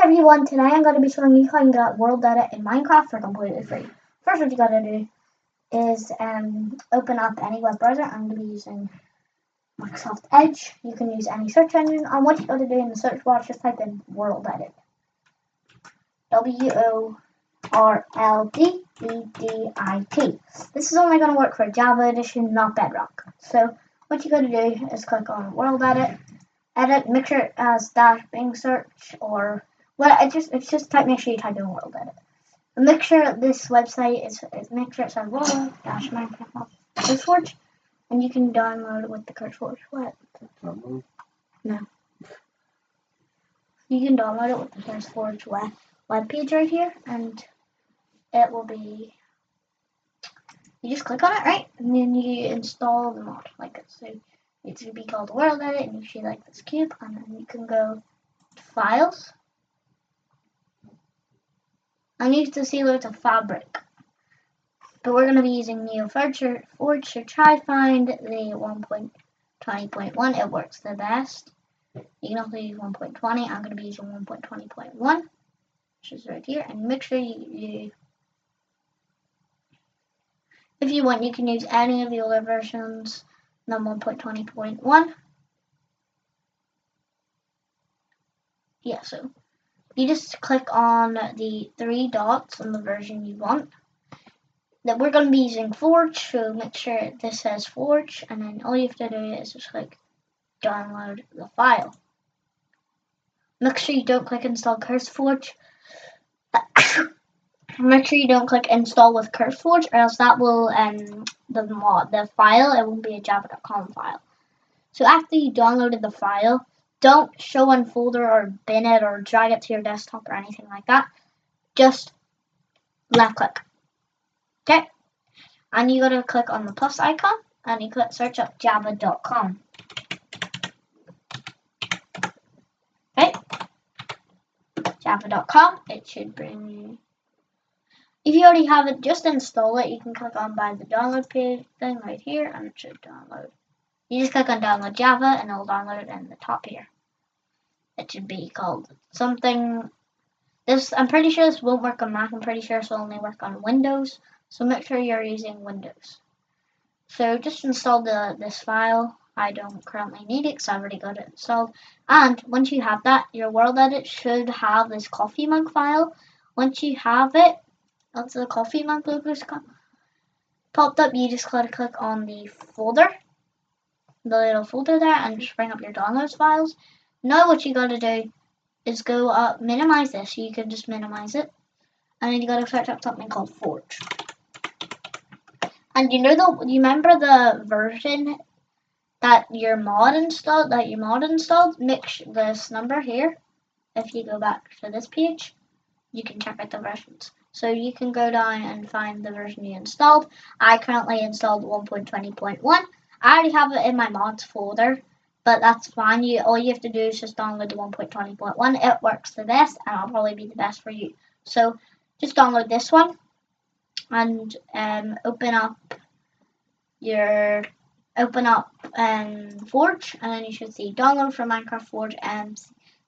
everyone, today I'm going to be showing you how you can get worldedit in Minecraft for completely free. First, what you got to do is open up any web browser. I'm going to be using Microsoft Edge. You can use any search engine, and what you got to do in the search bar is just type in worldedit. WORLDEDIT. This is only going to work for Java Edition, not Bedrock. So what you got to do is click on worldedit. Edit, make sure it has Bing search or it's just make sure you type in worldedit. And make sure this website is make sure it says world-minecraft and you can download it with the CurseForge. What? No. You can download it with the CurseForge web page right here, and it will be. You just click on it, right, and then you install the mod like it. So it's going to be called worldedit, and you see like this cube, and then you can go to files, and you can see loads of fabric. But we're going to be using Neo4j, so try find the 1.20.1. It works the best. You can also use 1.20. I'm going to be using 1.20.1, which is right here, and make sure you if you want, you can use any of the older versions than 1.20.1. Yeah, so you just click on the 3 dots on the version you want. That we're going to be using Forge, so make sure this says Forge, and then all you have to do is just click download the file. Make sure you don't click install CurseForge. Make sure you don't click install with CurseForge, or else that will the file, it won't be a java.com file. So after you downloaded the file, don't show in folder or bin it or drag it to your desktop or anything like that. Just left click. Okay? And you gotta click on the plus icon and you click search up java.com. Okay? Java.com, it should bring you. If you already have it, just install it. You can click on by the download page thing right here and it should download. You just click on download Java and it'll download it in the top here. It should be called something. I'm pretty sure this won't work on Mac. I'm pretty sure this will only work on Windows. So make sure you're using Windows. So just install this file. I don't currently need it because I've already got it installed. And once you have that, your worldedit should have this coffee mug file. Once you have it, once the coffee mug logo is popped up, you just gotta click on the folder, the little folder there, and just bring up your downloads files. Now what you gotta do is go up, minimize this. You can just minimize it, and then you gotta search up something called Forge. And you remember the version that your mod installed? Make this number here. If you go back to this page, you can check out the versions. So you can go down and find the version you installed. I currently installed 1.20.1. I already have it in my mods folder, but that's fine. All you have to do is just download the 1.20.1. It works the best, and it'll probably be the best for you. So just download this one and open up Forge, and then you should see download from Minecraft Forge and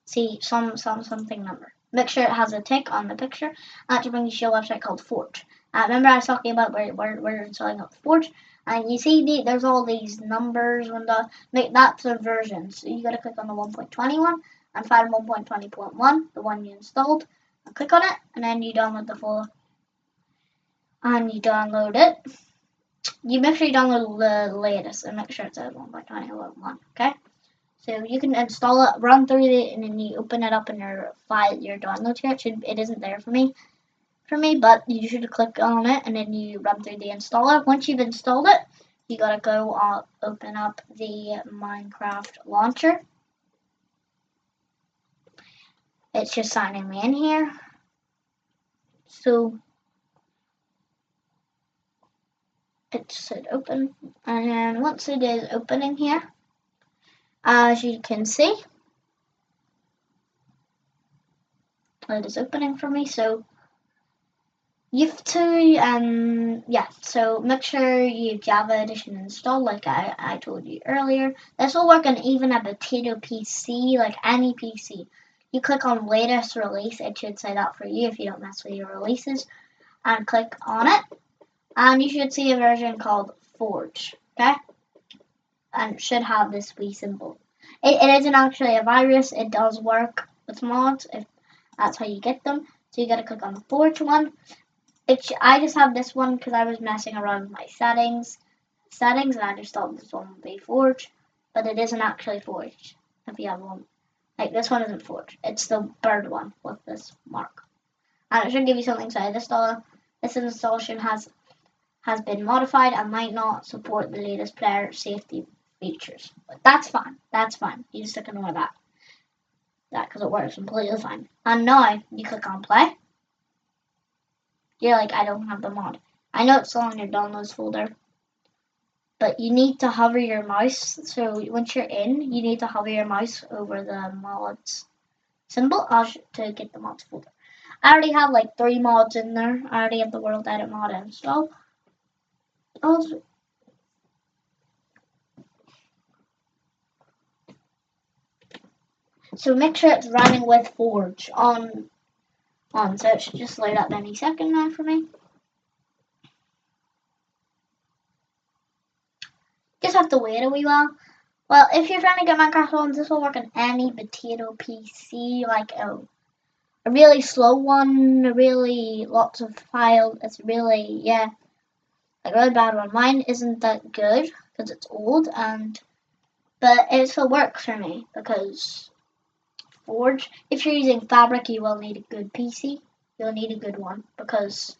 see something number. Make sure it has a tick on the picture. That should bring you to a website called Forge. Remember I was talking about where installing up Forge, and you see there's all these numbers and that's the version. So you gotta click on the 1.21 and find 1.20.1, the one you installed, and click on it, and then you download the full. And you download it. You make sure you download the latest and make sure it says 1.20.1. Okay. So you can install it, run through it, and then you open it up in your file, your downloads here. It isn't there for me, but you should click on it and then you run through the installer. Once you've installed it, you gotta go open up the Minecraft launcher. It's just signing me in here. So it should open, and then once it is opening here, as you can see, it is opening for me. So you have to, so make sure you have Java Edition installed, like I told you earlier. This will work on even a potato PC, like any PC. You click on latest release, it should say that for you if you don't mess with your releases, and click on it, and you should see a version called Forge, okay? And it should have this wee symbol. It isn't actually a virus, it does work with mods, if that's how you get them. So you gotta click on the Forge one. I just have this one because I was messing around with my settings, and I just thought this one would be Forge, but it isn't actually Forged if you have one. Like, this one isn't forged. It's the bird one with this mark. And it should give you something to install. This installation has been modified and might not support the latest player safety features. But that's fine. That's fine. You just ignore that. Because it works completely fine. And now you click on play. You're like, I don't have the mod. I know it's still in your downloads folder, but you need to hover your mouse. So once you're in, you need to hover your mouse over the mods symbol to get the mods folder. I already have like 3 mods in there. I already have the worldedit mod installed. So make sure it's running with Forge on. So it should just load up any second now for me. Just have to wait a wee while. Well, if you're trying to get Minecraft on, this will work on any potato PC, like a really slow one, really lots of files. It's really, yeah, like a really bad one. Mine isn't that good because it's old, but it still works for me because Forge. If you're using Fabric, you will need a good PC. You'll need a good one because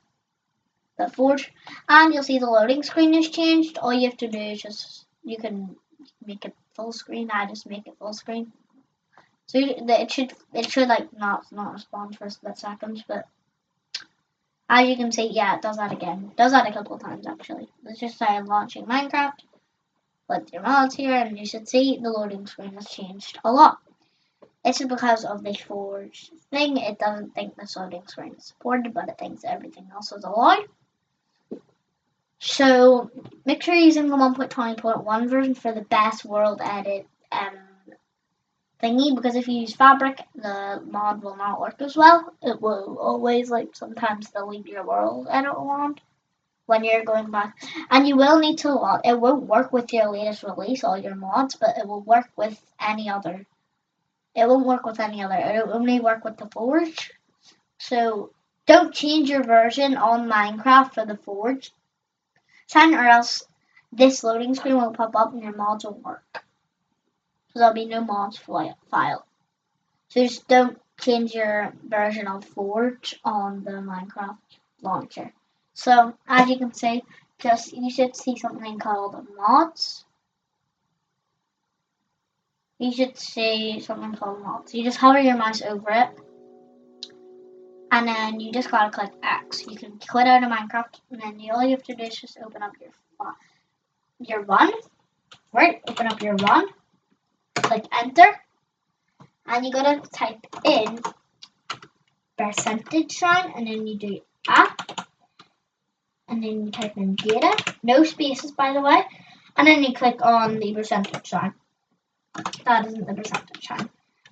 the Forge, and you'll see the loading screen has changed. All you have to do is you can make it full screen. I just make it full screen. So it should like not respond for a split seconds, but as you can see, yeah, it does that again. It does that a couple of times actually. Let's just say I'm launching Minecraft with your mods here, and you should see the loading screen has changed a lot. This is because of the Forge thing. It doesn't think the loading screen is supported, but it thinks everything else is allowed. So make sure you're using the 1.20.1 version for the best worldedit thingy, because if you use Fabric, the mod will not work as well. It will always, like, sometimes delete your worldedit mod when you're going back. And you will need to log. It won't work with your latest release, all your mods, but it will work with any other. It won't work with any other. It will only work with the Forge. So don't change your version on Minecraft for the Forge sign, or else this loading screen will pop up and your mods won't work. So there'll be no mods file. So just don't change your version of Forge on the Minecraft launcher. So as you can see, you should see something called mods. You should see something called mods. You just hover your mouse over it, and then you just gotta click X. You can quit out of Minecraft, and then all you have to do is just open up your run. Right? Open up your run. Click enter, and you gotta type in percentage sign, and then you do and then you type in data, no spaces by the way, and then you click on the percentage sign. That isn't the percentage sign.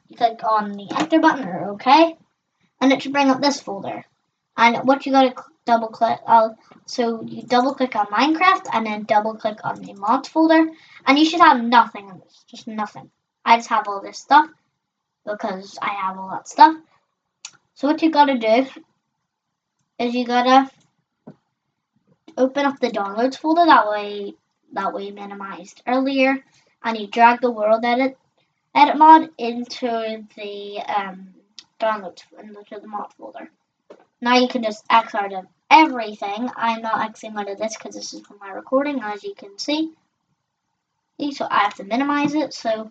You click on the enter button or OK, and it should bring up this folder. And what you gotta double click, so you double click on Minecraft and then double click on the mods folder, and you should have nothing in this, just nothing. I just have all this stuff because I have all that stuff. So what you gotta do is you gotta open up the downloads folder that way minimized earlier, and you drag the worldedit mod into the downloads into the mod folder. Now you can just X out of everything. I'm not Xing out of this because this is for my recording, as you can see. So I have to minimize it. So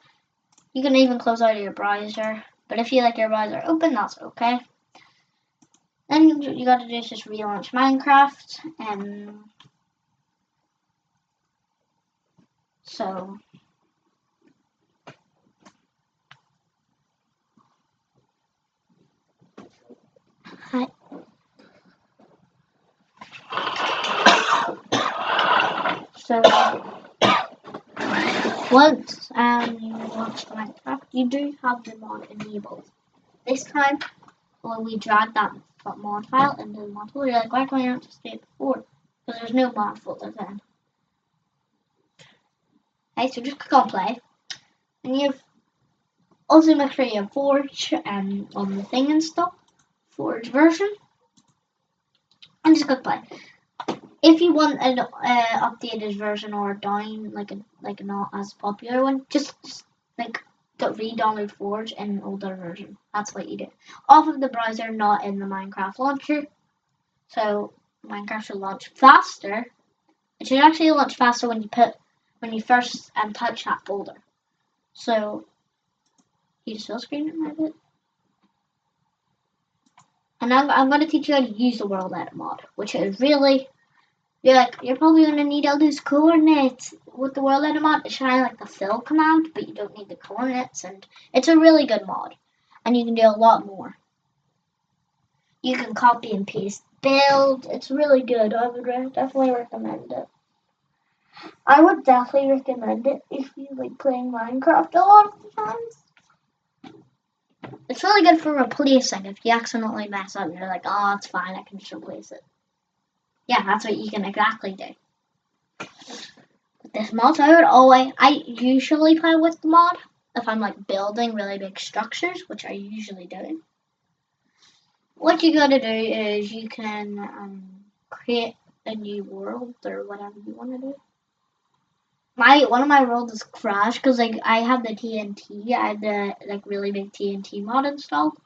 you can even close out of your browser. But if you like your browser open, that's okay. Then you gotta do is just relaunch Minecraft, and so once you launch Minecraft, you do have the mod enabled. this time when we drag that mod file into the mod folder, you're like, why can't I not just do it before? Because there's no mod folder then. Okay, so just click on play. And you've also make sure you have Forge on the thing and stuff. Forge version. And just click play. If you want an updated version or down like a not as popular one, just like re-download Forge in an older version. That's what you do. Off of the browser, not in the Minecraft launcher. So Minecraft should launch faster. It should actually launch faster when you first touch that folder. So you just fill screen it a bit. And I'm going to teach you how to use the worldedit mod, which is really, you're probably going to need all those coordinates with the worldedit mod. It's kind of like the fill command, but you don't need the coordinates, and it's a really good mod, and you can do a lot more. You can copy and paste build. It's really good. I would definitely recommend it. I would definitely recommend it if you like playing Minecraft a lot of the times. It's really good for replacing. If you accidentally mess up, you're like, oh, it's fine, I can just replace it. Yeah, that's what you can exactly do. With this mod, I usually play with the mod if I'm like building really big structures, which I usually do. What you gotta do is you can create a new world or whatever you want to do. One of my worlds is crashed because like I have the TNT. I have the like really big TNT mod installed.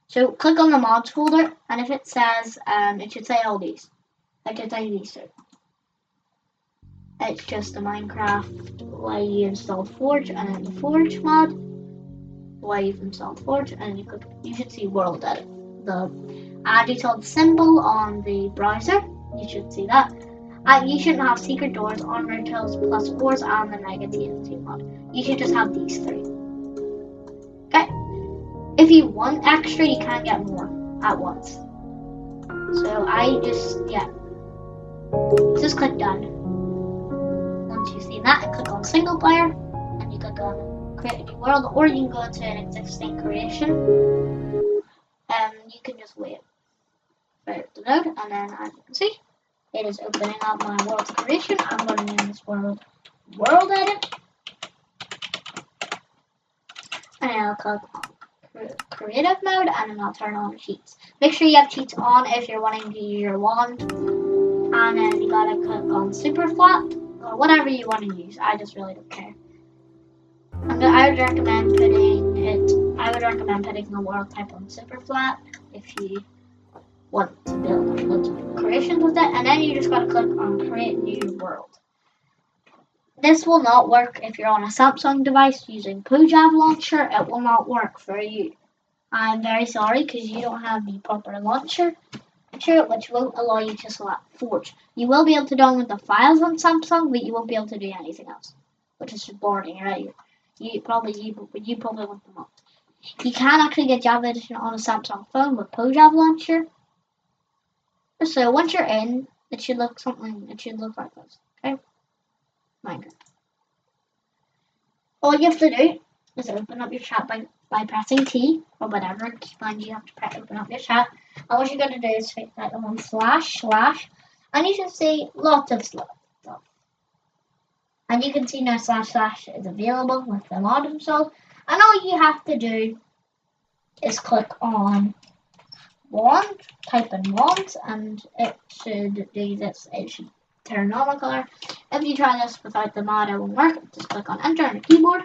So click on the mods folder, and if it says it should say all these. It should say these two. It's just the Minecraft why you installed Forge, and then the Forge mod why you've installed Forge, and you should see worldedit. The detailed symbol on the browser. You should see that. You shouldn't have secret doors, armored tools, plus wars, and the mega TNT mod. You should just have these three. Okay? If you want extra, you can get more at once. So just click done. Once you see that, click on single player, and you click on create a new world, or you can go to an existing creation. You can just wait for it to load, and then as you can see, it is opening up my world creation. I'm going to name this worldedit. And I'll click on creative mode, and then I'll turn on cheats. Make sure you have cheats on if you're wanting to use your wand. And then you gotta click on super flat, or whatever you want to use. I just really don't care. I would recommend putting the world type on super flat if you want to build loads of creations with it, and then you just gotta click on create new world. This will not work if you're on a Samsung device using Punjab launcher. It will not work for you. I'm very sorry because you don't have the proper launcher, which won't allow you to select Forge. You will be able to download the files on Samsung, but you won't be able to do anything else, which is boring, right? You probably want them all. You can actually get Java Edition on a Samsung phone with Punjab launcher. So once you're in, it should look like this. Okay? Minecraft. All you have to do is open up your chat by pressing T or whatever command you have to open up your chat. And what you're going to do is type that on / and you should see lots of stuff. And you can see now / is available with the mod installed. And all you have to do is click on wand, type in wand, and it should do this. It should turn normal color. If you try this without the mod, it won't work. Just click on enter on the keyboard.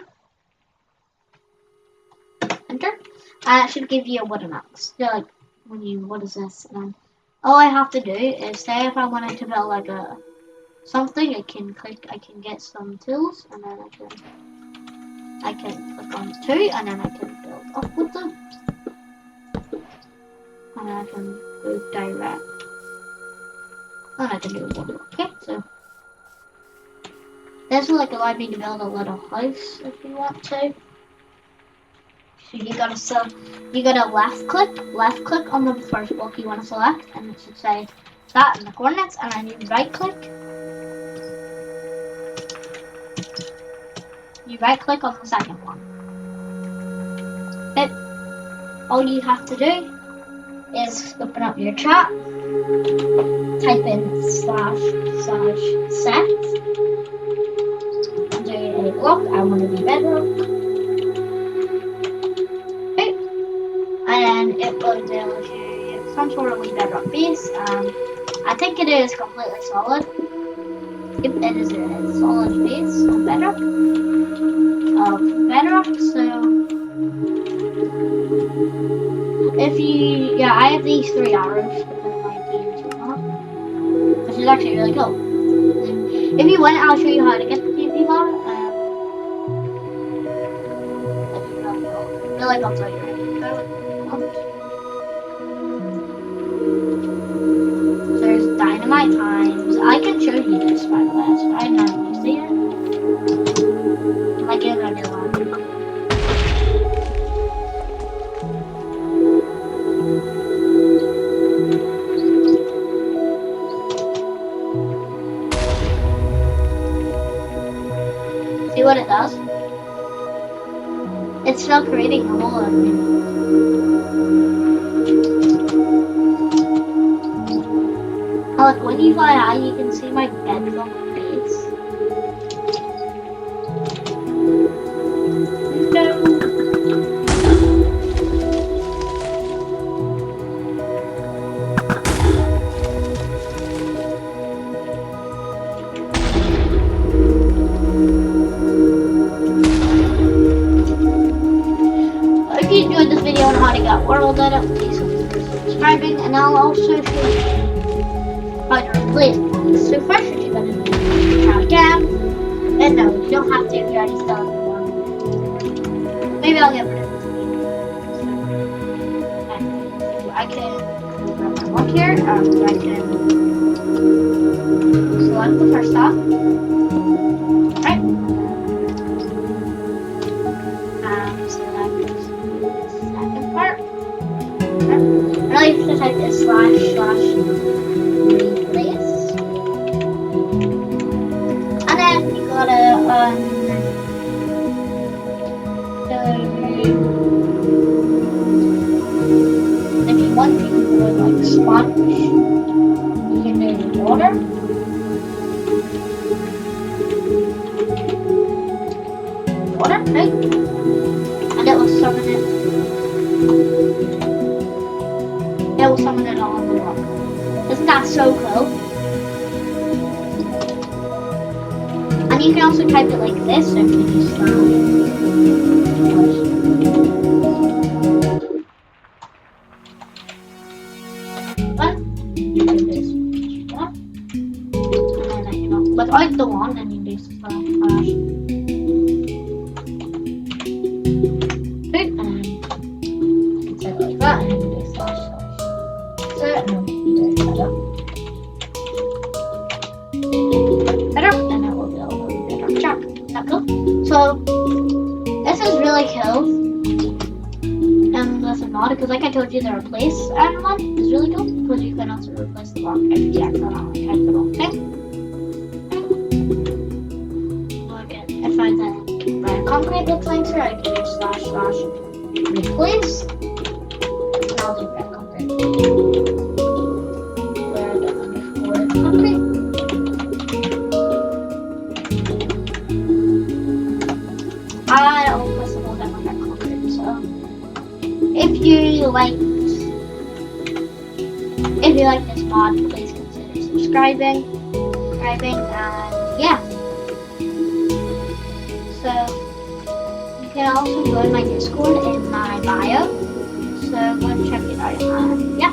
Enter. And it should give you a wooden axe. You're like, what is this? And all I have to do is say if I wanted to build like something, I can get some tools, and then I can click on 2, and then I can build up with them. And then I can go direct. And I can do one. Okay, so this will allow me to build a little house if you want to. So you gotta left click on the first block you want to select, and it should say that in the coordinates, and then you right click on the second one. Okay. all you have to do is open up your chat, type in //set, do a block. I want to be bedrock. Okay. And then it will build you some sort of bedrock base. I think it is completely solid. Yep, it is a solid base of bedrock. So if you, yeah, I have these 3 arrows within my TNT mod, which is actually really cool. If you want, I'll show you how to get the TNT mod. That'd be really cool. Really cool to you. There's dynamite times. I can show you this, by the way. So I know you see it. Like it or do one. See what it does? It's still creating a wall on me. Look, when you fly high, you can see my bedrock base. No. If you enjoyed this video on how to get worldedit, please consider subscribing, and I'll also show you how to replace things. So first, what you're gonna do is try again. And no, you don't have to if you already still have one. Maybe I'll get rid of this video. I can grab my block here. I can select the first stop. Right. Select the second part. Right. Now you have to type this / replace. And then you gotta if you want to do like sponge, you can do water. Water, right? And it will summon it. It will summon it all on the block. Isn't that so cool? And you can also type it like this if you use but you do this. And then, you know, without the one, then you do // set it like that, and then you do // set, and then you do better, and it will build a better track. Is that cool? So this is really cool. With a mod, because like I told you, the replace one is really cool because you can also replace the block if you accidentally type the wrong thing. So again, if I then write concrete looks like here, I can do // replace. And I'll do red concrete. Red _ concrete. I don't place the whole down on red concrete, so if you like this mod, please consider subscribing, and yeah. So you can also join my Discord in my bio. So go and check it out. Yeah.